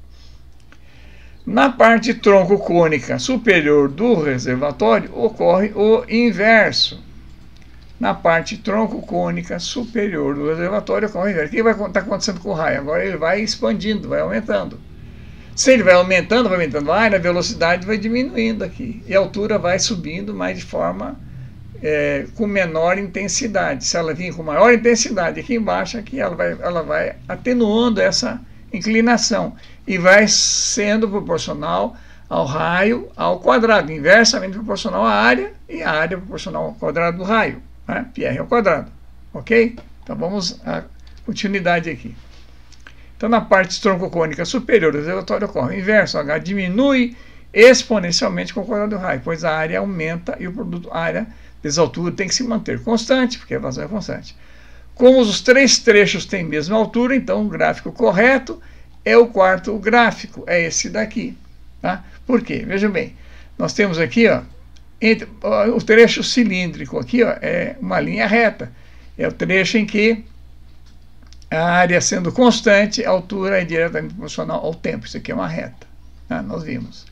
Na parte tronco-cônica superior do reservatório, ocorre o inverso. Na parte tronco-cônica superior do reservatório ocorre o inverso. O que vai estar acontecendo com o raio? Agora ele vai expandindo, vai aumentando. Se ele vai aumentando a área, a velocidade vai diminuindo aqui. E a altura vai subindo, mas de forma com menor intensidade. Se ela vir com maior intensidade aqui embaixo, aqui ela vai atenuando essa inclinação. E vai sendo proporcional ao raio ao quadrado. Inversamente proporcional à área, e a área proporcional ao quadrado do raio. Né? πr ao quadrado. Ok? Então vamos à continuidade aqui. Então, na parte tronco-cônica superior do reservatório ocorre o inverso. H diminui exponencialmente com o quadrado do raio, pois a área aumenta e o produto área vezes altura tem que se manter constante, porque a vazão é constante. Como os três trechos têm a mesma altura, então o gráfico correto é o quarto gráfico, é esse daqui. Tá? Por quê? Vejam bem, nós temos aqui, ó, O trecho cilíndrico aqui, ó, é uma linha reta. É o trecho em que a área sendo constante, a altura é diretamente proporcional ao tempo. Isso aqui é uma reta, tá? Nós vimos.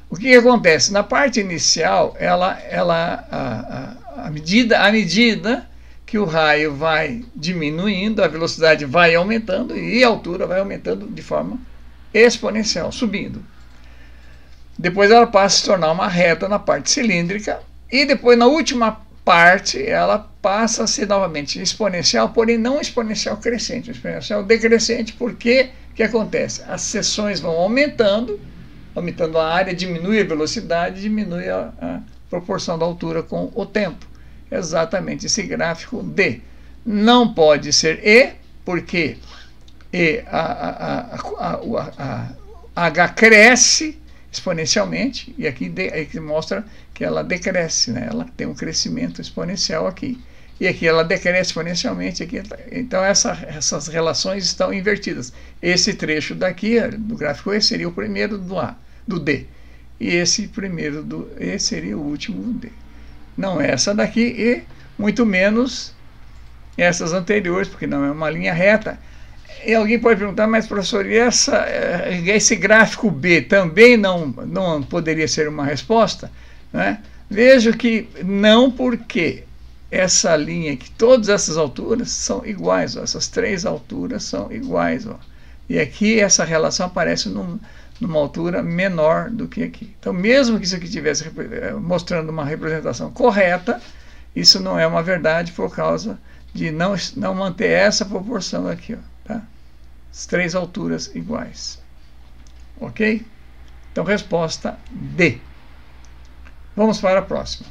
O que acontece? Na parte inicial, à medida que o raio vai diminuindo, a velocidade vai aumentando e a altura vai aumentando de forma exponencial, subindo. Depois ela passa a se tornar uma reta na parte cilíndrica e depois na última parte ela passa a ser novamente exponencial, porém não exponencial crescente, exponencial decrescente, porque o que acontece? As seções vão aumentando a área, diminui a velocidade, diminui a proporção da altura com o tempo. Exatamente esse gráfico D. Não pode ser E, porque H cresce exponencialmente, e aqui mostra que ela decresce, né? Ela tem um crescimento exponencial aqui. E aqui ela decresce exponencialmente. Aqui, então essas relações estão invertidas. Esse trecho daqui, do gráfico E, seria o primeiro do D. E esse primeiro do E seria o último do D. Não é essa daqui e muito menos essas anteriores, porque não é uma linha reta. E alguém pode perguntar, mas professor, e esse gráfico B também não poderia ser uma resposta? Né? Vejo que não, porque essa linha aqui, todas essas alturas são iguais, ó, essas três alturas são iguais. Ó. E aqui essa relação aparece numa altura menor do que aqui. Então, mesmo que isso aqui estivesse mostrando uma representação correta, isso não é uma verdade por causa de não manter essa proporção aqui, ó, tá? As três alturas iguais. Ok? Então, resposta D. Vamos para a próxima.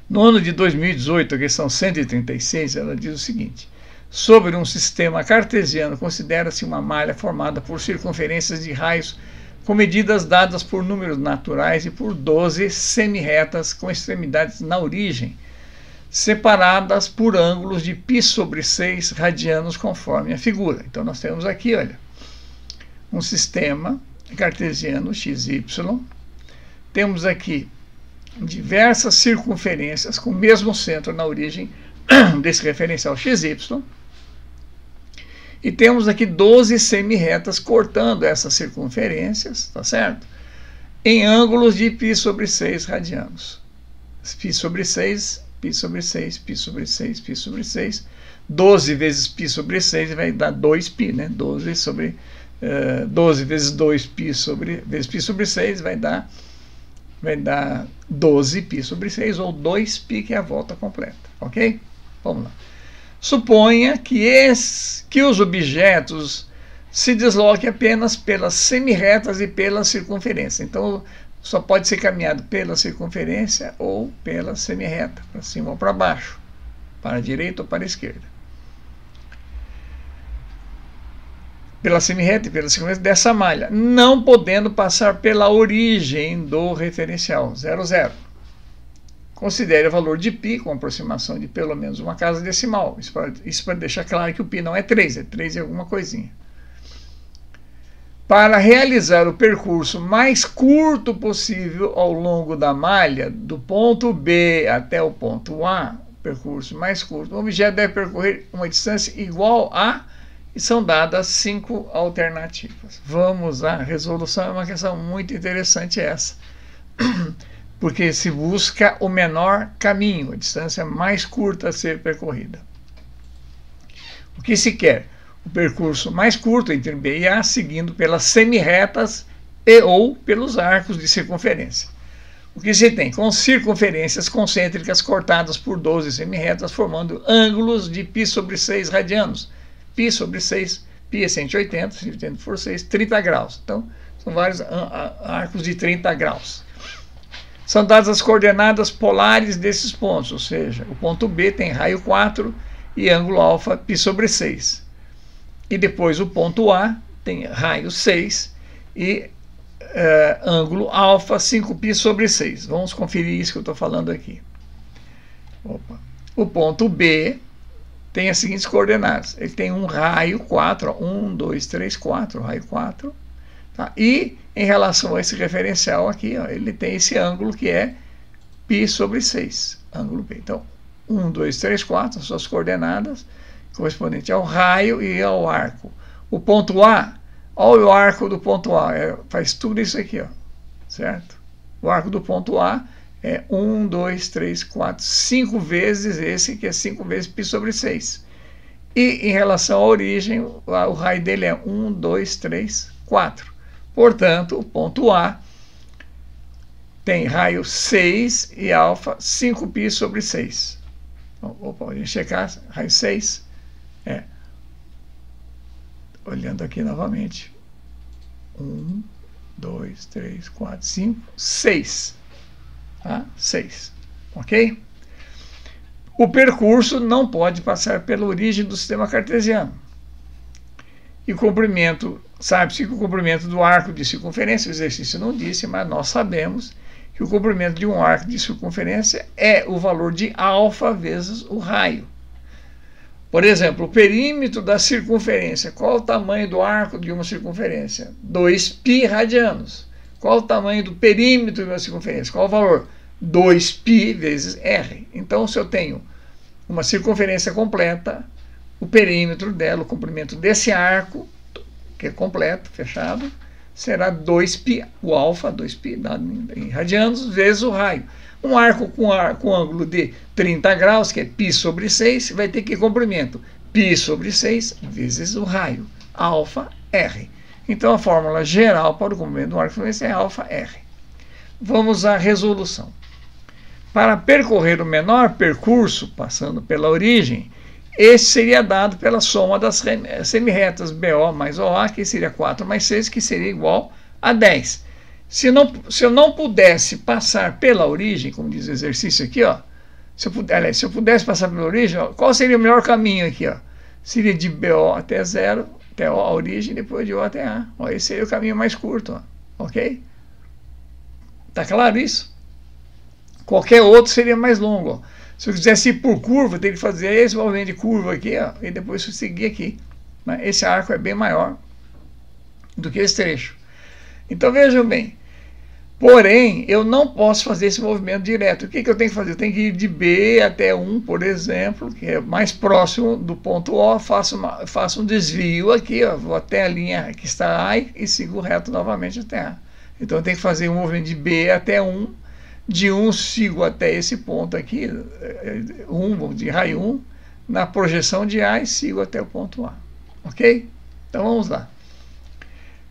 No ano de 2018, a questão 136, ela diz o seguinte: sobre um sistema cartesiano, considera-se uma malha formada por circunferências de raios com medidas dadas por números naturais e por 12 semirretas com extremidades na origem, separadas por ângulos de π/6 radianos, conforme a figura. Então, nós temos aqui, olha, um sistema cartesiano XY. Temos aqui diversas circunferências com o mesmo centro na origem desse referencial XY. E temos aqui 12 semirretas cortando essas circunferências, tá certo? Em ângulos de π/6 radianos. π/6, π/6, π/6, π/6. 12 vezes π/6 vai dar 2π, né? 12 vezes 2π vezes π/6 vai dar 12π/6, ou 2π, que é a volta completa, ok? Vamos lá. Suponha que os objetos se desloquem apenas pelas semirretas e pela circunferência. Então, só pode ser caminhado pela circunferência ou pela semirreta, para cima ou para baixo, para a direita ou para a esquerda. Pela semirreta e pela circunferência dessa malha, não podendo passar pela origem do referencial, 0, 0. Considere o valor de π com aproximação de pelo menos uma casa decimal. Isso para deixar claro que o π não é 3, é 3 e alguma coisinha. Para realizar o percurso mais curto possível ao longo da malha, do ponto B até o ponto A, percurso mais curto, o objeto deve percorrer uma distância igual a, e são dadas 5 alternativas. Vamos à resolução, é uma questão muito interessante essa, porque se busca o menor caminho, a distância mais curta a ser percorrida. O que se quer? O percurso mais curto entre B e A, seguindo pelas semirretas e ou pelos arcos de circunferência. O que se tem? Com circunferências concêntricas cortadas por 12 semirretas, formando ângulos de π/6 radianos. π/6, π é 180, 180 por 6, 30 graus. Então, são vários arcos de 30 graus. São dadas as coordenadas polares desses pontos, ou seja, o ponto B tem raio 4 e ângulo alfa π/6. E depois o ponto A tem raio 6 e ângulo alfa 5π/6. Vamos conferir isso que eu estou falando aqui. Opa. O ponto B tem as seguintes coordenadas. Ele tem um raio 4, 1, 2, 3, 4, raio 4. Tá? E em relação a esse referencial aqui, ó, ele tem esse ângulo que é π sobre 6, ângulo P. Então, 1, 2, 3, 4, as suas coordenadas, correspondente ao raio e ao arco. O ponto A, olha o arco do ponto A, faz tudo isso aqui, ó, certo? O arco do ponto A é 1, 2, 3, 4, 5 vezes esse, que é 5 vezes π sobre 6. E em relação à origem, o raio dele é 1, 2, 3, 4. Portanto, o ponto A tem raio 6 e alfa 5π sobre 6. Então, opa, a gente checar, raio 6 olhando aqui novamente, 1, 2, 3, 4, 5, 6. Tá? 6. Ok? O percurso não pode passar pela origem do sistema cartesiano. E o comprimento, sabe-se que o comprimento do arco de circunferência, o exercício não disse, mas nós sabemos que o comprimento de um arco de circunferência é o valor de alfa vezes o raio. Por exemplo, o perímetro da circunferência. Qual o tamanho do arco de uma circunferência? 2π radianos. Qual o tamanho do perímetro de uma circunferência? Qual o valor? 2π vezes r. Então, se eu tenho uma circunferência completa, o perímetro dela, o comprimento desse arco, que é completo, fechado, será 2π, o alfa, 2π, dado em radianos, vezes o raio. Um arco com ângulo de 30 graus, que é π sobre 6, vai ter que comprimento π sobre 6 vezes o raio, alfa r. Então, a fórmula geral para o comprimento do arco de circunferência é alfa r. Vamos à resolução. Para percorrer o menor percurso, passando pela origem, esse seria dado pela soma das semirretas BO mais OA, que seria 4 mais 6, que seria igual a 10. Se eu não pudesse passar pela origem, como diz o exercício aqui, ó, se eu pudesse passar pela origem, ó, qual seria o melhor caminho aqui? Ó? Seria de BO até 0, até O a origem, depois de O até A. Ó, esse seria o caminho mais curto, ó, ok? Tá claro isso? Qualquer outro seria mais longo. Ó. Se eu quisesse ir por curva, eu teria que fazer esse movimento de curva aqui, ó, e depois eu seguir aqui. Mas esse arco é bem maior do que esse trecho. Então vejam bem, porém, eu não posso fazer esse movimento direto. O que eu tenho que fazer? Eu tenho que ir de B até 1, por exemplo, que é mais próximo do ponto O, faço um desvio aqui, ó, vou até a linha que está A e sigo reto novamente até A. Então eu tenho que fazer um movimento de B até 1, de 1 sigo até esse ponto aqui, 1, de raio 1, na projeção de A e sigo até o ponto A. Ok? Então vamos lá.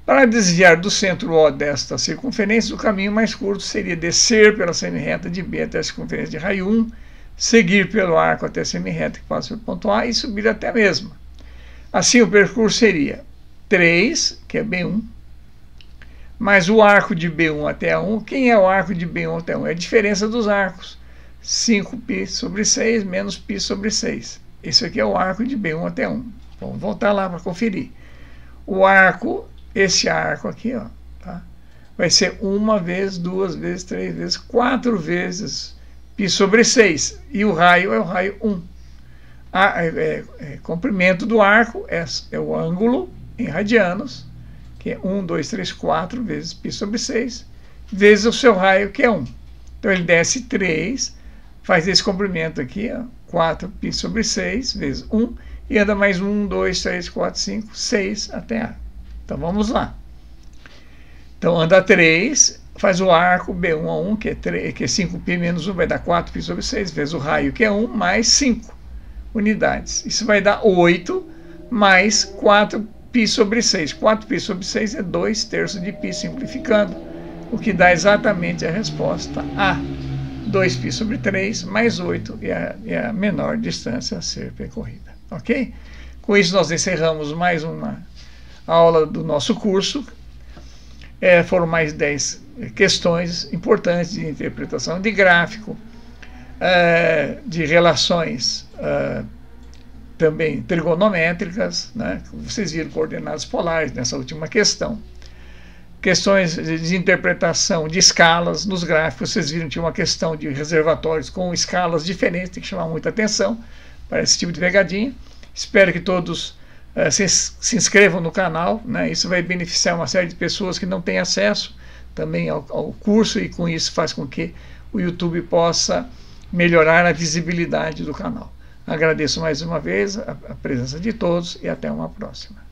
Para desviar do centro O desta circunferência, o caminho mais curto seria descer pela semirreta de B até a circunferência de raio 1, seguir pelo arco até a semirreta que passa pelo ponto A e subir até a mesma. Assim, o percurso seria 3, que é B1, mais o arco de B1 até A1. Quem é o arco de B1 até A1? É a diferença dos arcos. 5π sobre 6 menos π sobre 6. Esse aqui é o arco de B1 até A1. Vamos voltar lá para conferir. O arco... Esse arco aqui, ó, tá? Vai ser 1 vez, 2 vezes, 3 vezes, 4 vezes π sobre 6. E o raio é o raio 1. Comprimento do arco é o ângulo em radianos, que é 1, 2, 3, 4 vezes π sobre 6, vezes o seu raio, que é 1. Então ele desce 3, faz esse comprimento aqui, ó, 4π sobre 6 vezes 1, e anda mais 1, 2, 3, 4, 5, 6 até A. Então vamos lá. Então anda 3, faz o arco B1 a 1, que é 5π menos 1, vai dar 4π sobre 6, vezes o raio, que é 1, mais 5 unidades. Isso vai dar 8 mais 4π sobre 6. 4π sobre 6 é 2/3 de π, simplificando, o que dá exatamente a resposta A. 2π sobre 3 mais 8 é a menor distância a ser percorrida. Ok? Com isso nós encerramos mais uma aula do nosso curso. Foram mais 10 questões importantes de interpretação de gráfico, de relações também trigonométricas, né? Vocês viram coordenadas polares nessa última questão. Questões de interpretação de escalas nos gráficos, vocês viram que tinha uma questão de reservatórios com escalas diferentes, tem que chamar muita atenção para esse tipo de pegadinha. Espero que todos se inscrevam no canal, né? Isso vai beneficiar uma série de pessoas que não têm acesso também ao curso, e com isso faz com que o YouTube possa melhorar a visibilidade do canal. Agradeço mais uma vez a presença de todos e até uma próxima.